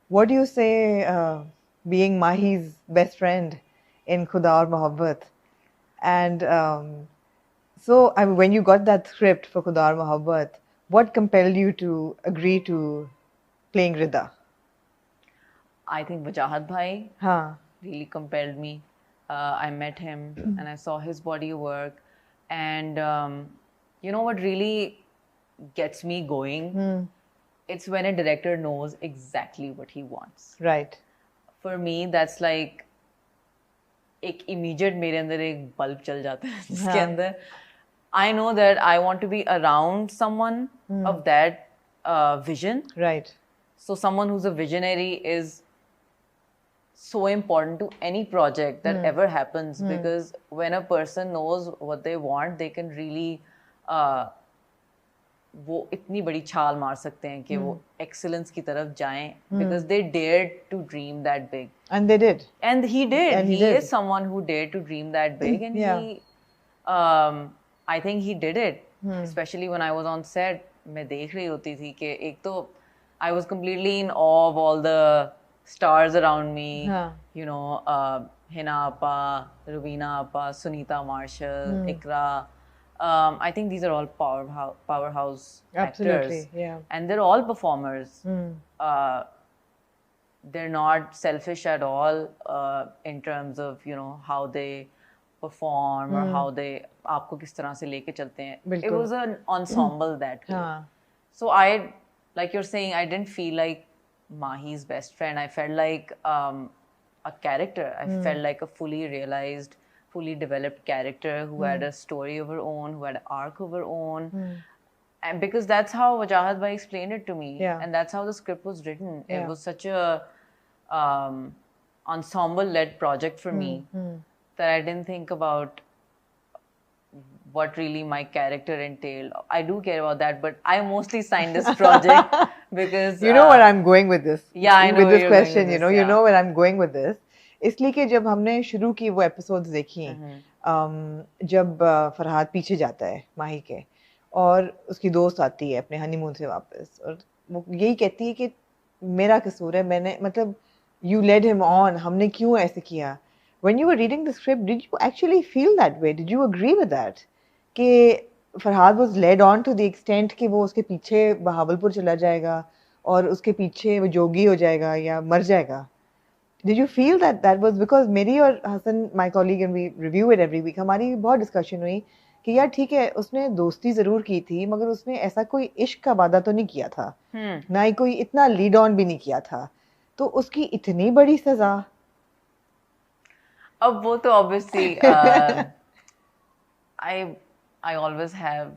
What do you say, being Mahi's best friend in Khuda Aur Mohabbat? And so, I mean, when you got that script for Khuda Aur Mohabbat, what compelled you to agree to playing Rida? I think Wajahat Bhai Huh. really compelled me. I met him and I saw his body of work. And you know what really gets me going? It's when a director knows exactly what he wants. Right. For me, that's like एक immediate मेरे अंदर एक bulb चल जाता है जिसके अंदर I know that I want to be around someone of that vision. Right. So someone who's a visionary is so important to any project that ever happens, because when a person knows what they want, they can really वो इतनी बड़ी छाल मार सकते हैं कि वो excellence की तरफ जाएं, because they dared to dream that big. And they did. And he did. And he He did. is someone who dared to dream that big, and Yeah. I think he did it. Especially when I was on set, मैं देख रही होती थी कि एक तो I was completely in awe of all the stars around me. You know, Hina Appa, Rubina Appa, Sunita Marshall, Ikra. I think these are all powerhouse Absolutely, actors. yeah. And they're all performers. They're not selfish at all in terms of, you know, how they perform or how they आपको किस तरह से लेके चलते हैं. It was an ensemble that way. So I, like you're saying, I didn't feel like Mahi's best friend. I felt like a character. I felt like a fully realized, fully developed character who had a story of her own, who had an arc of her own. And because that's how Wajahat Bhai explained it to me. Yeah. And that's how the script was written. Yeah. It was such a ensemble-led project for me that I didn't think about what really my character entailed. I do care about that, but I mostly signed this project because You know where I'm going with this. Yeah, I know with where this you're going question. with You this, know, you yeah. know where I'm going with this. इसलिए कि जब हमने शुरू की वो episodes देखी, जब फरहाद पीछे जाता है माही के और उसकी दोस्त आती है अपने हनीमून से वापस और वो यही कहती है कि मेरा कसूर है, मैंने मतलब you led him on, हमने क्यों ऐसे किया? When you were reading the script, did you actually feel that way? Did you agree with that? कि Farhad was led on to the extent कि वो उसके पीछे बहावलपुर चला जाएगा और उसके पीछे वो जोगी हो जाएगा या मर जाएगा. Did you feel that was because मेरी और Hasan, my colleague, and we review it every week, हमारी बहुत discussion हुई कि यार ठीक है उसने दोस्ती ज़रूर की थी मगर उसने ऐसा कोई इश्क का वादा तो नहीं किया था, ना ही कोई इतना लीड ऑन भी नहीं किया था, तो उसकी इतनी बड़ी सज़ा. अब वो तो obviously I always have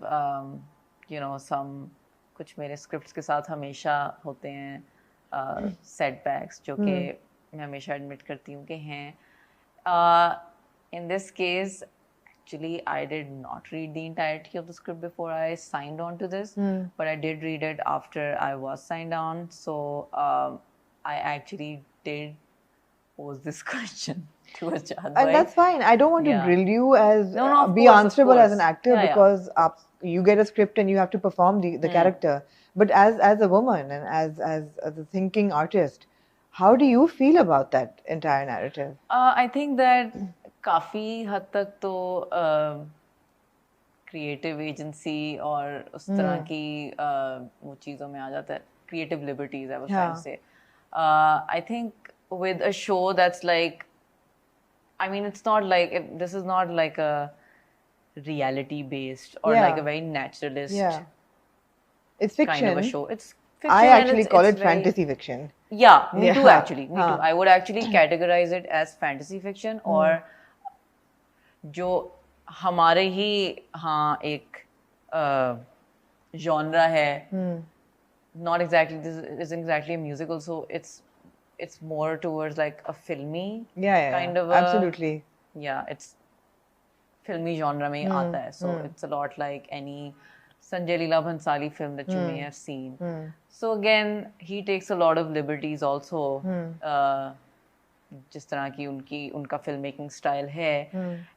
you know some कुछ मेरे scripts के साथ हमेशा होते हैं setbacks जो कि मैं हमेशा admit करती हूँ कि हैं. In this case, actually, I did not read the entirety of the script before I signed on to this, but I did read it after I was signed on. So I actually did pose this question to Wajahat Bhai. And that's fine. I don't want to Yeah. grill you as No, of be course, of answerable as an course. actor Yeah, yeah. because you get a script and you have to perform the character. But as a woman and as a thinking artist, how do you feel about that entire narrative? I think that काफी हद तक तो creative agency और उस तरह की वो चीज़ों में आ जाता है. Creative liberties, I was trying to say. I think with a show that's like, I mean, it's not like, this is not like a reality based or like a very naturalist It's fiction. kind of a show. It's fiction. I and actually it's, call it's it very, fantasy fiction. Yeah, me too Yeah. actually. Me too. I would actually categorize it as fantasy fiction और जो हमारे ही हाँ एक genre है. Not exactly, this isn't exactly a musical, so it's more towards like a filmy kind of a, absolutely. Yeah, it's filmy genre में आता है. So it's a lot like any Sanjay Leela Bhansali film that you may have seen. So again, he takes a lot of liberties also. जिस तरह की उनका filmmaking style है.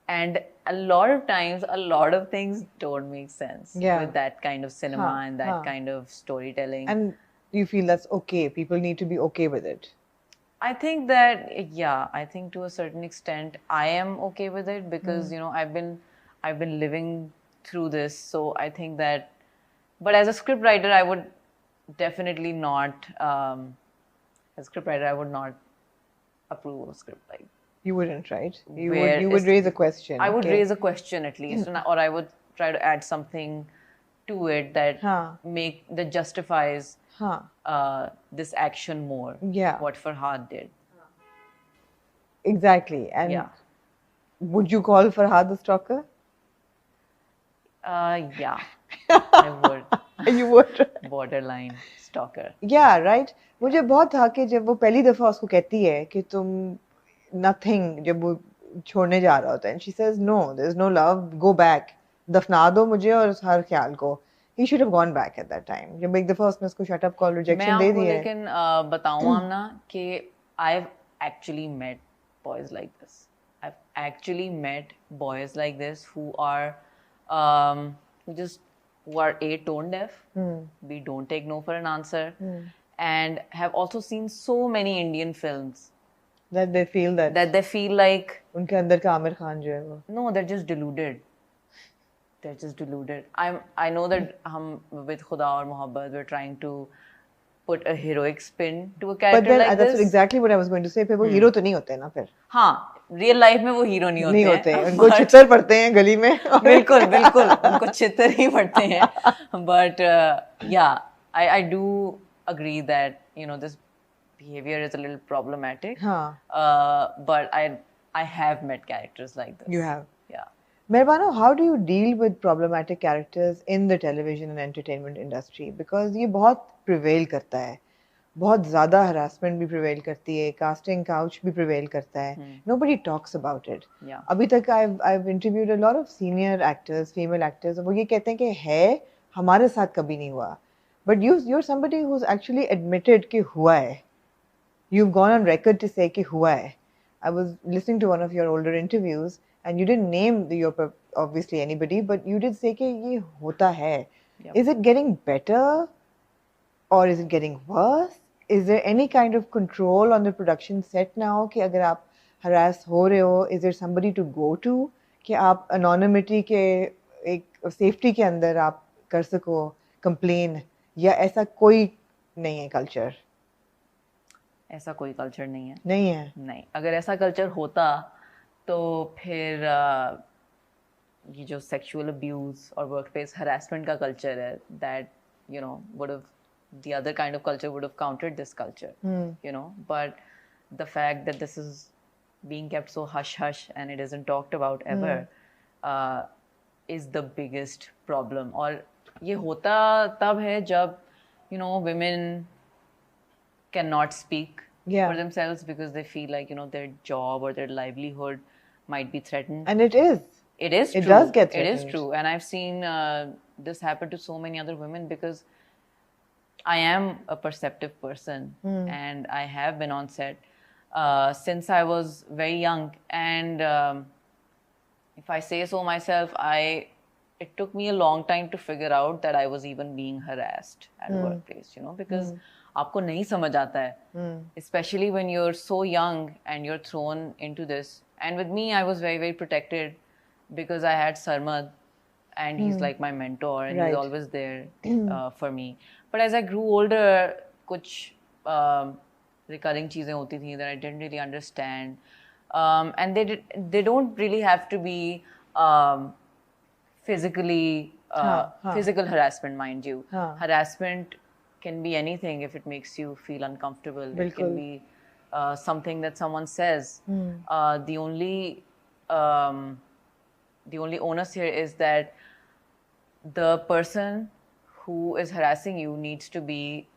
And a lot of times, a lot of things don't make sense with that kind of cinema and that kind of storytelling. And Do you feel that's okay? People need to be okay with it. I think that, yeah, I think to a certain extent I am okay with it because you know I've been living through this, so I think that. But as a scriptwriter, I would definitely not. As a scriptwriter, I would not approve of a script like. You wouldn't, right? Where You would raise a question. I would raise a question at least, or I would try to add something to it that that justifies this action more. Yeah. What Farhad did. Exactly. And would you call Farhad a stalker? Yeah, I would. You would. Borderline stalker. Yeah, right. मुझे बहुत था कि जब वो पहली दफा उसको कहती है कि तुम nothing, जब वो छोड़ने जा रहा होता है, and she says no, there is no love, go back, दफना दो मुझे और हर ख्याल को. He should have gone back at that time. जब एक दफा उसने उसको shut up call rejection दे दी है. मैं आपको लेकिन बताऊँ आमना कि I've actually met boys like this. I've actually met boys like this who are who are A, tone deaf, B, don't take no for an answer, and have also seen so many Indian films that they feel like उनके अंदर का आमिर खान जो है वो. No, they're just deluded. They're just deluded. I know that हम with खुदा और मोहब्बत we're trying to put a heroic spin to a character but then, like that's this. exactly what I was going to say. फिर वो hero तो नहीं होते ना फिर. हाँ, रियल लाइफ में वो हीरो नहीं होते हैं. उनको चित्तर पड़ते हैं गली में. बिल्कुल बिल्कुल उनको चित्तर ही पड़ते हैं. But yeah, I do agree that you know this behavior is a little problematic. But I have met characters like this. You have. Yeah. Mehrbano, how do you deal with problematic characters in the television and entertainment industry? Because ये बहुत prevail करता है. बहुत ज़्यादा harassment भी prevail करती है, casting couch भी prevail करता है. Nobody talks about it. Yeah. अभी तक I've interviewed a lot of senior actors, female actors, और वो ये कहते हैं कि है, हमारे साथ कभी नहीं हुआ. But you're somebody who's actually admitted कि हुआ है. You've gone on record to say कि हुआ है. I was listening to one of your older interviews, and you didn't name your obviously anybody, but you did say कि ये होता है. Yep. Is it getting better, or is it getting worse? Is there any kind of control on the production set now कि अगर आप harass हो रहे हो, is there somebody to go to कि आप anonymity के एक safety के अंदर आप कर सको complain, या ऐसा कोई नहीं है culture? ऐसा कोई culture नहीं है. नहीं. अगर ऐसा culture होता तो फिर ये जो sexual abuse और workplace harassment का culture है, that you know would have, the other kind of culture would have countered this culture, you know. But the fact that this is being kept so hush hush and it isn't talked about ever is the biggest problem. और ये होता तब है जब you know women cannot speak for themselves because they feel like you know their job or their livelihood might be threatened. And it is. It is true. It does get threatened. It is true. And I've seen this happen to so many other women because I am a perceptive person and I have been on set since I was very young. And if I say so myself, it took me a long time to figure out that I was even being harassed at workplace, you know, because आपको नहीं समझ आता है, especially when you're so young and you're thrown into this. And with me, I was very, very protected because I had Sarmad and he's like my mentor and he's always there for me. But as I grew older, कुछ recurring चीजें होती थी that I didn't really understand. And they don't really have to be physical harassment, mind you. Harassment can be anything if it makes you feel uncomfortable. Bilkul. It can be something that someone says. The only onus here is that the person who is harassing you needs to be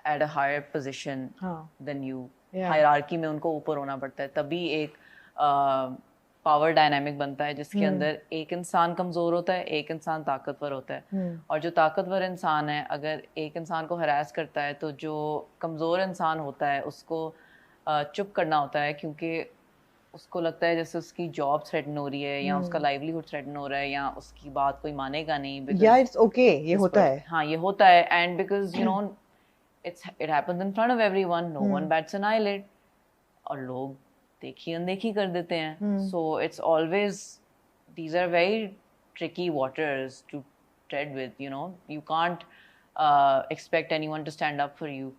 at a higher position than you. Hierarchy में उनको ऊपर होना पड़ता है, तभी एक power dynamic बनता है जिसके अंदर एक इंसान कमजोर होता है, एक इंसान ताकतवर होता है. और जो ताकतवर इंसान है अगर एक इंसान को हरास करता है तो जो कमजोर इंसान होता है उसको चुप करना होता है, क्योंकि उसको लगता है जैसे उसकी जॉब थ्रेटन हो रही है या उसका लाइवलीहुड थ्रेटन हो रहा है या उसकी बात कोई मानेगा नहीं. Yeah, it's okay. ये होता है. हाँ, ये होता है. And because you know it happens in front of everyone, no one bats an eyelid, और लोग देखी अनदेखी कर देते हैं. So it's always, these are very tricky waters to tread with, you know. You can't expect anyone to stand up for you.